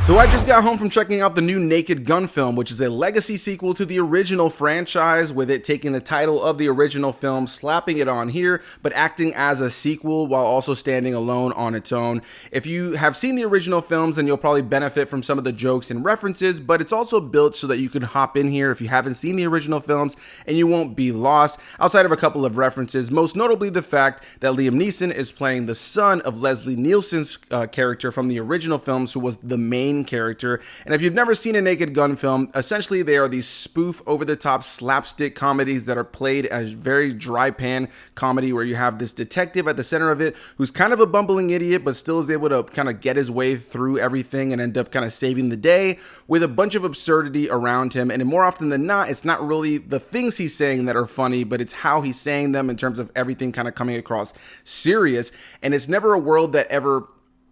So I just got home from checking out the new Naked Gun film, which is a legacy sequel to the original franchise, with it taking the title of the original film, slapping it on here, but acting as a sequel while also standing alone on its own. If you have seen the original films, then you'll probably benefit from some of the jokes and references, but it's also built so that you can hop in here if you haven't seen the original films and you won't be lost, outside of a couple of references, most notably the fact that Liam Neeson is playing the son of Leslie Nielsen's character from the original films, who was the main character. And if you've never seen a Naked Gun film, essentially they are these spoof, over-the-top slapstick comedies that are played as very dry pan comedy, where you have this detective at the center of it who's kind of a bumbling idiot but still is able to kind of get his way through everything and end up kind of saving the day with a bunch of absurdity around him. And more often than not, it's not really the things he's saying that are funny, but it's how he's saying them in terms of everything kind of coming across serious. And it's never a world that ever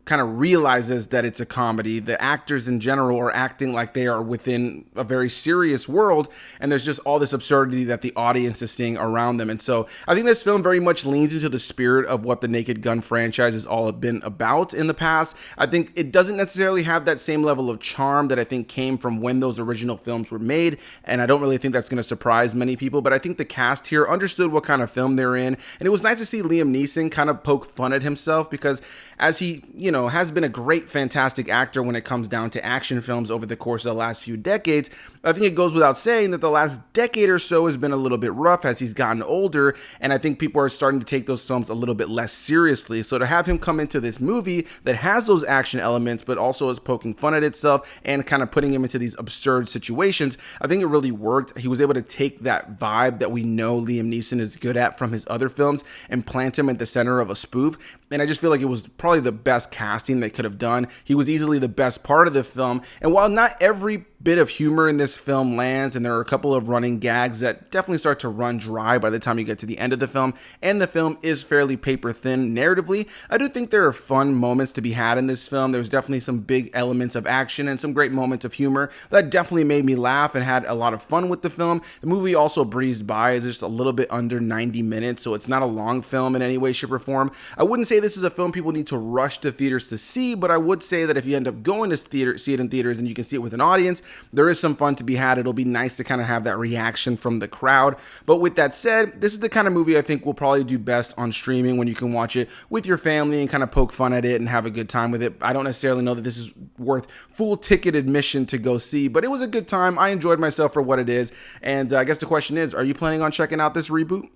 kind of realizes that it's a comedy. The actors in general are acting like they are within a very serious world, and there's just all this absurdity that the audience is seeing around them. And so I think this film very much leans into the spirit of what the Naked Gun franchise has all been about in the past. I think it doesn't necessarily have that same level of charm that I think came from when those original films were made, and I don't really think that's going to surprise many people, but I think the cast here understood what kind of film they're in, and it was nice to see Liam Neeson kind of poke fun at himself, because as he, has been a great, fantastic actor when it comes down to action films over the course of the last few decades, I think it goes without saying that the last decade or so has been a little bit rough as he's gotten older, and I think people are starting to take those films a little bit less seriously. So to have him come into this movie that has those action elements, but also is poking fun at itself and kind of putting him into these absurd situations, I think it really worked. He was able to take that vibe that we know Liam Neeson is good at from his other films and plant him at the center of a spoof, and I just feel like it was probably the best casting they could have done. He was easily the best part of the film, and while not every bit of humor in this film lands, and there are a couple of running gags that definitely start to run dry by the time you get to the end of the film, and the film is fairly paper thin narratively, I do think there are fun moments to be had in this film. There's definitely some big elements of action and some great moments of humor that definitely made me laugh and had a lot of fun with the film. The movie also breezed by. It's just a little bit under 90 minutes, so it's not a long film in any way, shape, or form. I wouldn't say this is a film people need to rush to theaters to see, but I would say that if you end up going to see it in theaters and you can see it with an audience, there is some fun to be had. It'll be nice to kind of have that reaction from the crowd. But with that said, this is the kind of movie I think will probably do best on streaming, when you can watch it with your family and kind of poke fun at it and have a good time with it. I don't necessarily know that this is worth full ticket admission to go see, but it was a good time. I enjoyed myself for what it is. And I guess the question is, are you planning on checking out this reboot?